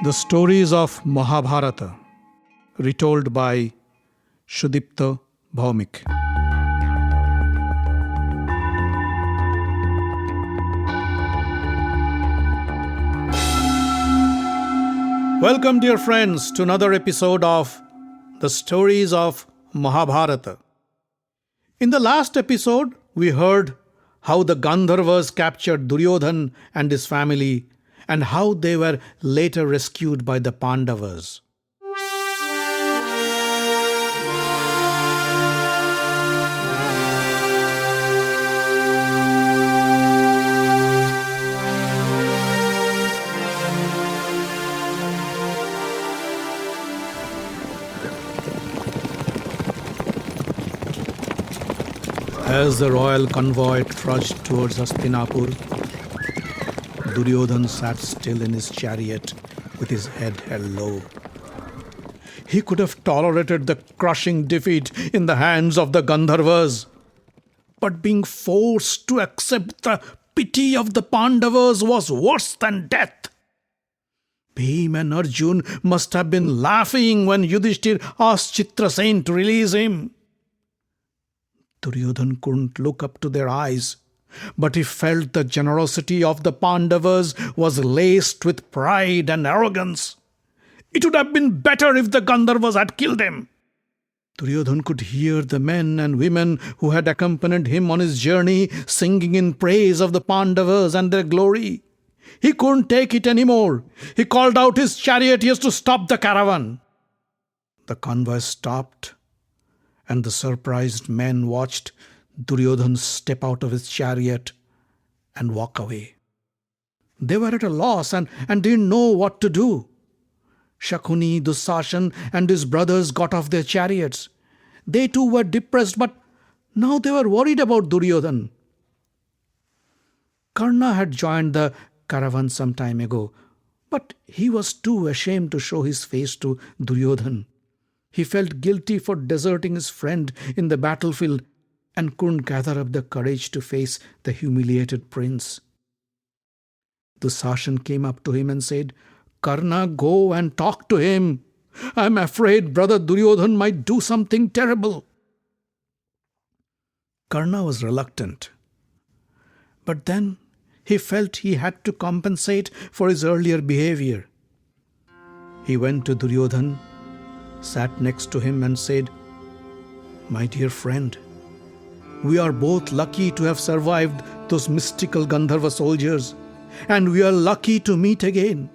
The stories of Mahabharata, retold by Sudipta Bhaumik. Welcome, dear friends, to another episode of The Stories of Mahabharata. In the last episode, we heard how the Gandharvas captured Duryodhana and his family and how they were later rescued by the Pandavas. As the royal convoy trudged towards Hastinapur, Duryodhana sat still in his chariot with his head held low. He could have tolerated the crushing defeat in the hands of the Gandharvas, but being forced to accept the pity of the Pandavas was worse than death. Bhim and Arjun must have been laughing when Yudhishthir asked Chitrasen to release him. Duryodhana couldn't look up to their eyes, but he felt the generosity of the Pandavas was laced with pride and arrogance. It would have been better if the Gandharvas had killed him. Duryodhana could hear the men and women who had accompanied him on his journey singing in praise of the Pandavas and their glory. He couldn't take it anymore. He called out his charioteers to stop the caravan. The convoy stopped, and the surprised men watched Duryodhana step out of his chariot and walk away. They were at a loss and didn't know what to do. Shakuni, Dushasan, and his brothers got off their chariots. They too were depressed, but now they were worried about Duryodhana. Karna had joined the caravan some time ago, but he was too ashamed to show his face to Duryodhana. He felt guilty for deserting his friend in the battlefield and couldn't gather up the courage to face the humiliated prince. Dushasan came up to him and said, "Karna, go and talk to him. I'm afraid brother Duryodhana might do something terrible." Karna was reluctant, but then he felt he had to compensate for his earlier behavior. He went to Duryodhana, sat next to him and said, "My dear friend, we are both lucky to have survived those mystical Gandharva soldiers, and we are lucky to meet again.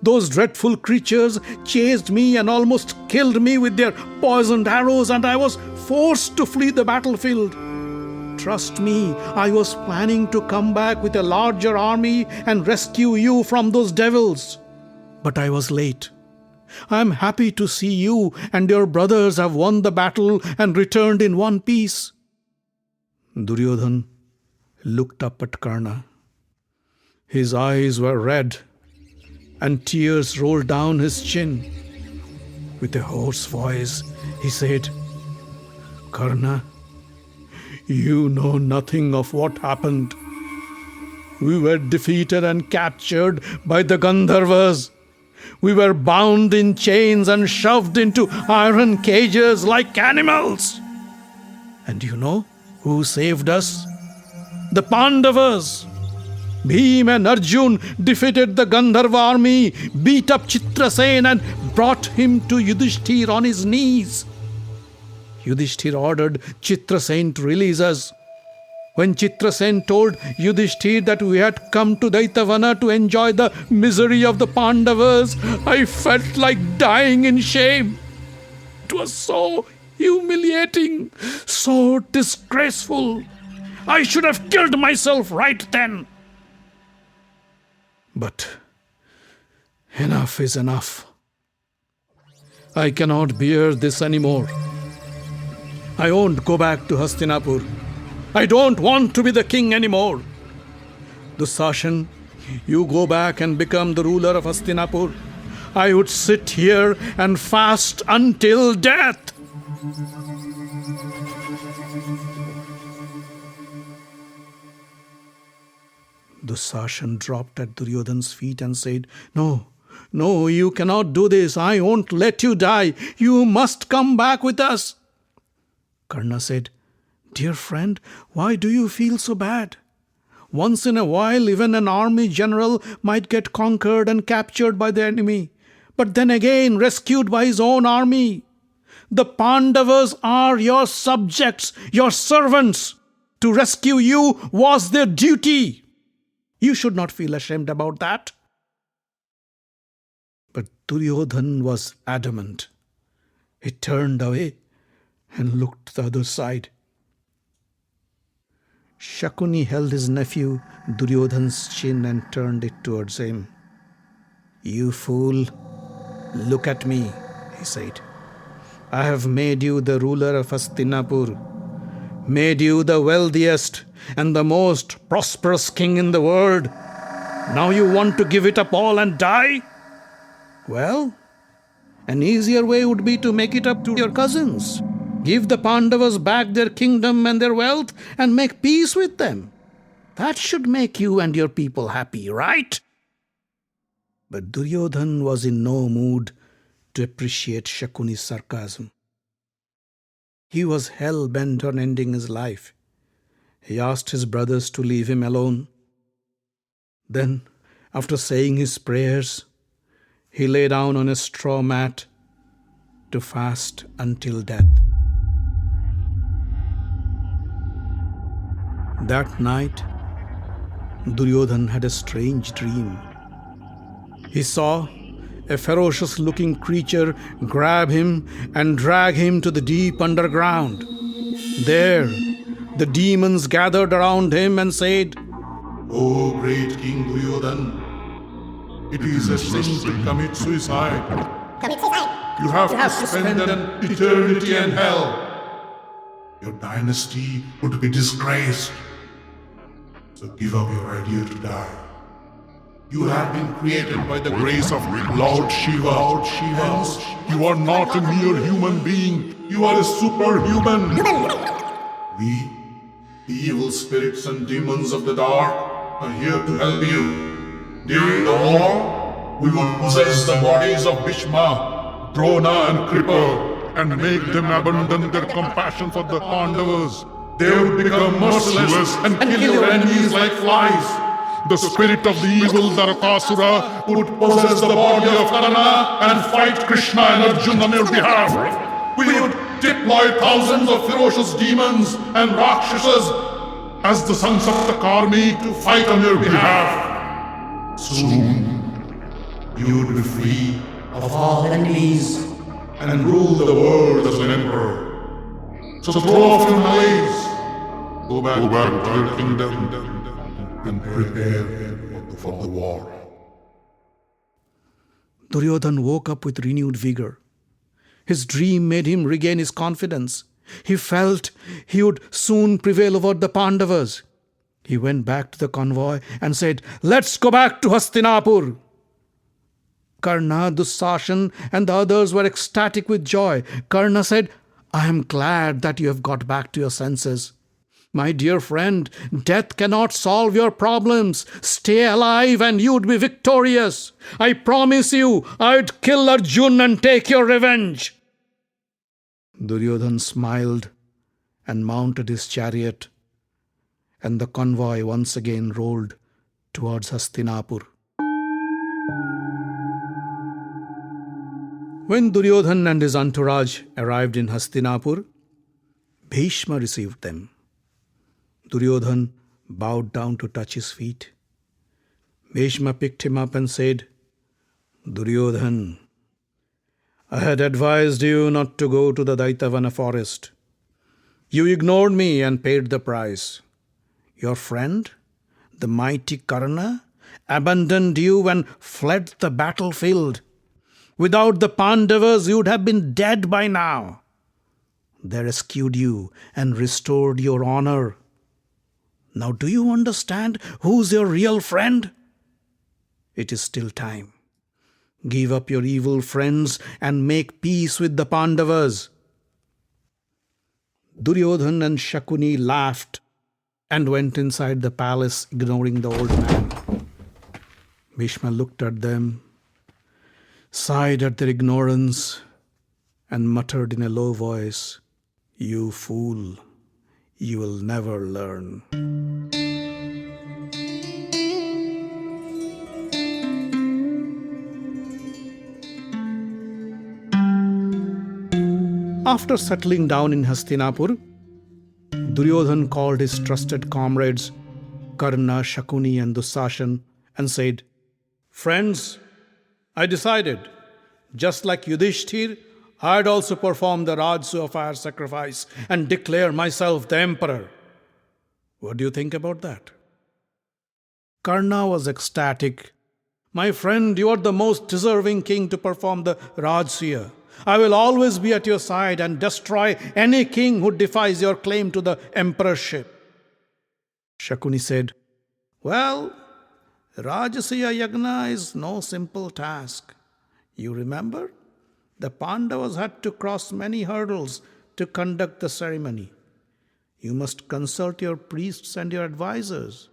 Those dreadful creatures chased me and almost killed me with their poisoned arrows, and I was forced to flee the battlefield. Trust me, I was planning to come back with a larger army and rescue you from those devils. But I was late. I am happy to see you and your brothers have won the battle and returned in one piece." Duryodhana looked up at Karna. His eyes were red and tears rolled down his chin. With a hoarse voice, he said, "Karna, you know nothing of what happened. We were defeated and captured by the Gandharvas. We were bound in chains and shoved into iron cages like animals. And you know who saved us? The Pandavas. Bhim and Arjun defeated the Gandharva army, beat up Chitrasen and brought him to Yudhishthir on his knees. Yudhishthir ordered Chitrasen to release us. When Chitrasen told Yudhishthir that we had come to Daitavana to enjoy the misery of the Pandavas, I felt like dying in shame. It was so humiliating, so disgraceful. I should have killed myself right then. But enough is enough. I cannot bear this anymore. I won't go back to Hastinapur. I don't want to be the king anymore. Dushasan, you go back and become the ruler of Hastinapur. I would sit here and fast until death." Dushasan dropped at Duryodhana's feet and said, No, no, you cannot do this. I won't let you die. You must come back with us. Karna said, Dear friend, why do you feel so bad? Once in a while, even an army general might get conquered and captured by the enemy, but then again rescued by his own army. The Pandavas are your subjects, your servants. To rescue you was their duty. You should not feel ashamed about that. But Duryodhana was adamant. He turned away and looked the other side. Shakuni held his nephew Duryodhana's chin and turned it towards him. You fool, look at me, he said. I have made you the ruler of Hastinapur, made you the wealthiest and the most prosperous king in the world. Now you want to give it up all and die? Well, an easier way would be to make it up to your cousins. Give the Pandavas back their kingdom and their wealth and make peace with them. That should make you and your people happy, right? But Duryodhana was in no mood to appreciate Shakuni's sarcasm. He was hell-bent on ending his life. He asked his brothers to leave him alone. Then, after saying his prayers, he lay down on a straw mat to fast until death. That night, Duryodhana had a strange dream. He saw a ferocious-looking creature grab him and drag him to the deep underground. There, the demons gathered around him and said, O great King Duryodhana, it is a sin to commit suicide. You have to spend an eternity in hell. Your dynasty would be disgraced. So give up your idea to die. You have been created by the grace of Lord Shiva. Hence, you are not a mere human being. You are a superhuman. We, the evil spirits and demons of the dark, are here to help you. During the war, we will possess the bodies of Bhishma, Drona and Kripa and make them abandon their compassion for the Pandavas. They would become merciless and kill your enemies like flies. The spirit of the evil Narakasura would possess the body of Karna and fight Krishna and Arjuna on your behalf. We would deploy thousands of ferocious demons and Rakshasas as the sons of the Karmi to fight on your behalf. Soon, you would be free of all enemies and rule the world as an emperor. So throw off your Malaise, go back to your kingdom and prepare for the war. Duryodhana woke up with renewed vigor. His dream made him regain his confidence. He felt he would soon prevail over the Pandavas. He went back to the convoy and said, Let's go back to Hastinapur. Karna, Dussashan and the others were ecstatic with joy. Karna said, I am glad that you have got back to your senses. My dear friend, death cannot solve your problems. Stay alive and you'd be victorious. I promise you, I'd kill Arjun and take your revenge. Duryodhana smiled and mounted his chariot, and the convoy once again rolled towards Hastinapur. When Duryodhana and his entourage arrived in Hastinapur, Bhishma received them. Duryodhana bowed down to touch his feet. Bhishma picked him up and said, Duryodhana, I had advised you not to go to the Daitavana forest. You ignored me and paid the price. Your friend, the mighty Karna, abandoned you and fled the battlefield. Without the Pandavas, you would have been dead by now. They rescued you and restored your honor. Now do you understand who's your real friend? It is still time. Give up your evil friends and make peace with the Pandavas. Duryodhana and Shakuni laughed and went inside the palace, ignoring the old man. Bhishma looked at them sighed at their ignorance, and muttered in a low voice, "You fool, you will never learn." After settling down in Hastinapur, Duryodhana called his trusted comrades Karna, Shakuni, and Dusashan and said, "Friends, I decided, just like Yudhishthir, I'd also perform the Rajsuya fire sacrifice and declare myself the emperor. What do you think about that?" Karna was ecstatic. "My friend, you are the most deserving king to perform the Rajsuya. I will always be at your side and destroy any king who defies your claim to the emperorship." Shakuni said, "Well, Rajasuya Yagna is no simple task. You remember? The Pandavas had to cross many hurdles to conduct the ceremony. You must consult your priests and your advisors."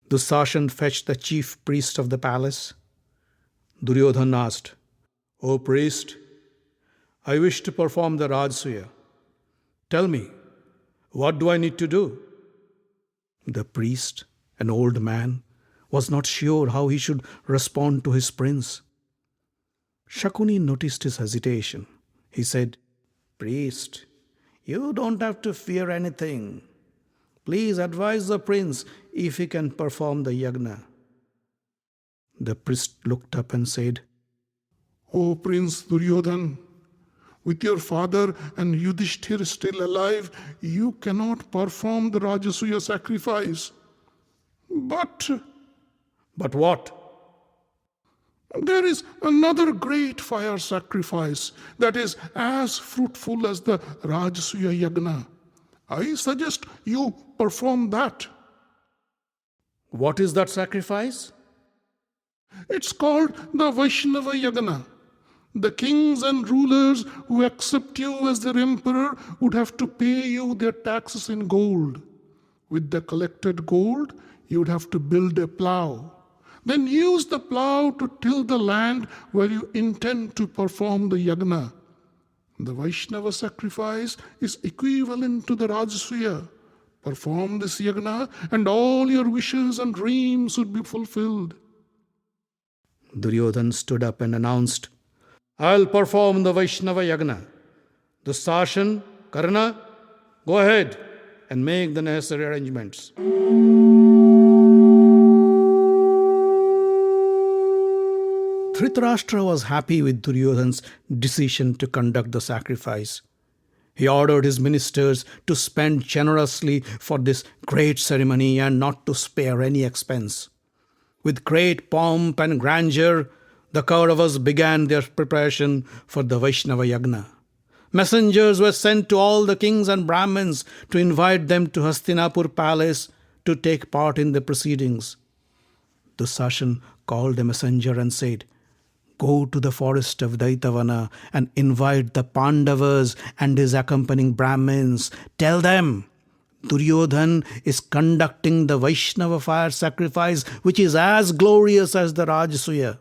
Dusashan fetched the chief priest of the palace. Duryodhana asked, "O priest, I wish to perform the Rajsuya. Tell me, what do I need to do?" The priest, an old man, was not sure how he should respond to his prince. Shakuni noticed his hesitation. He said, "Priest, you don't have to fear anything. Please advise the prince if he can perform the yagna." The priest looked up and said, O Prince Duryodhana, with your father and Yudhishthir still alive, you cannot perform the Rajasuya sacrifice. But what?" there is another great fire sacrifice that is as fruitful as the Rajasuya Yagna. I suggest you perform that. "What is that sacrifice?" It's called the Vaishnava Yagna. The kings and rulers who accept you as their emperor would have to pay you their taxes in gold. With the collected gold, you would have to build a plow. Then use the plow to till the land where you intend to perform the yagna. The Vaishnava sacrifice is equivalent to the Rajasuya. Perform this yagna and all your wishes and dreams would be fulfilled. Duryodhana stood up and announced, "I'll perform the Vaishnava Yagna. Dusashan, Karna, go ahead and make the necessary arrangements." Dhritarashtra was happy with Duryodhana's decision to conduct the sacrifice. He ordered his ministers to spend generously for this great ceremony and not to spare any expense. With great pomp and grandeur, the Kauravas began their preparation for the Vaishnava Yagna. Messengers were sent to all the kings and Brahmins to invite them to Hastinapur palace to take part in the proceedings. Dusashan called a messenger and said, "Go to the forest of Daitavana and invite the Pandavas and his accompanying Brahmins. Tell them, Duryodhana is conducting the Vaishnava fire sacrifice, which is as glorious as the Rajasuya."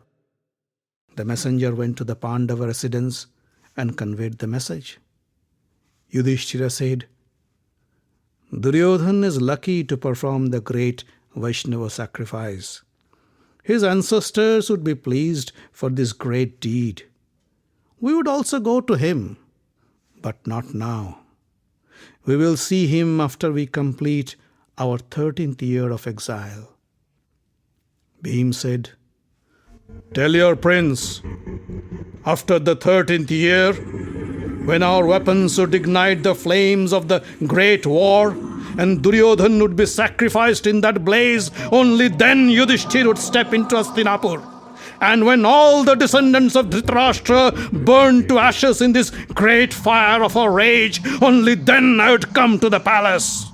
The messenger went to the Pandava residence and conveyed the message. Yudhishthira said, "Duryodhana is lucky to perform the great Vaishnava sacrifice. His ancestors would be pleased for this great deed. We would also go to him, but not now. We will see him after we complete our 13th year of exile." Bhim said, "Tell your prince, after the 13th year, when our weapons would ignite the flames of the great war, and Duryodhana would be sacrificed in that blaze, only then Yudhishthir would step into Hastinapur. And when all the descendants of Dhritarashtra burn to ashes in this great fire of our rage, only then I would come to the palace."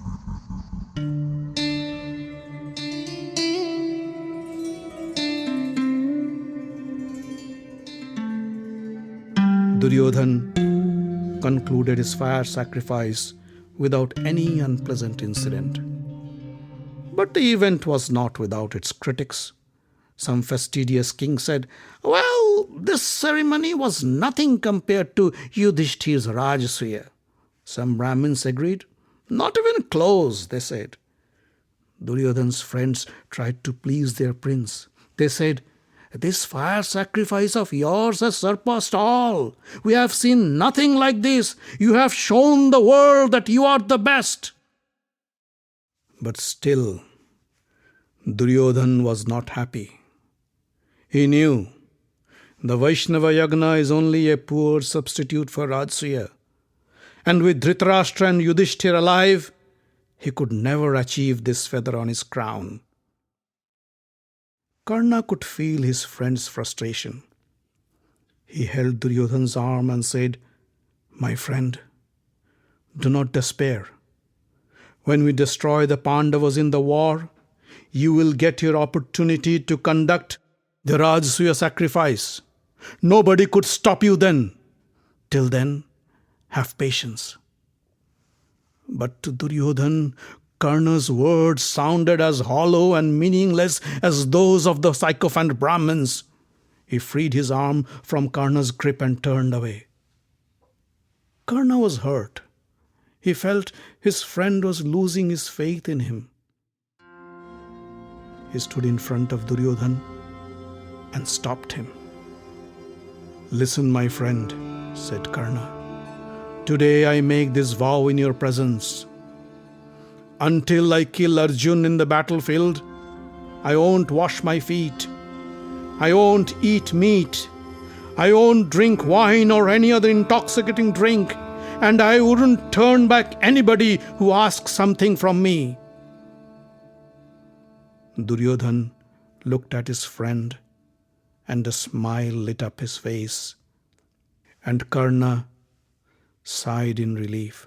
Duryodhana concluded his fire sacrifice without any unpleasant incident. But the event was not without its critics. Some fastidious king said, "Well, this ceremony was nothing compared to Yudhishthir's Rajasuya." Some Brahmins agreed. "Not even close," they said. Duryodhana's friends tried to please their prince. They said, "This fire sacrifice of yours has surpassed all. We have seen nothing like this. You have shown the world that you are the best." But still, Duryodhana was not happy. He knew the Vaishnava Yagna is only a poor substitute for Rajasuya. And with Dhritarashtra and Yudhishthir alive, he could never achieve this feather on his crown. Karna could feel his friend's frustration. He held Duryodhana's arm and said, "My friend, do not despair. When we destroy the Pandavas in the war, you will get your opportunity to conduct the Rajasuya sacrifice. Nobody could stop you then. Till then, have patience." But to Duryodhana, Karna's words sounded as hollow and meaningless as those of the sycophant Brahmins. He freed his arm from Karna's grip and turned away. Karna was hurt. He felt his friend was losing his faith in him. He stood in front of Duryodhana and stopped him. "Listen, my friend," said Karna. "Today I make this vow in your presence. Until I kill Arjun in the battlefield, I won't wash my feet. I won't eat meat. I won't drink wine or any other intoxicating drink. And I wouldn't turn back anybody who asks something from me." Duryodhana looked at his friend, and a smile lit up his face. And Karna sighed in relief.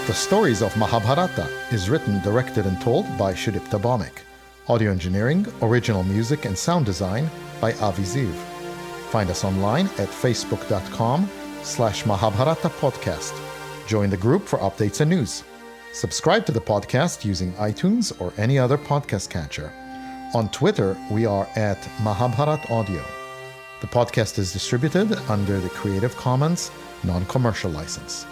The Stories of Mahabharata is written, directed and told by Sudipta Bhawmik. Audio engineering, original music and sound design by Avi Ziv. Find us online at facebook.com/Mahabharata podcast. Join the group for updates and news. Subscribe to the podcast using iTunes or any other podcast catcher. On Twitter, we are at Mahabharat Audio. The podcast is distributed under the Creative Commons non-commercial license.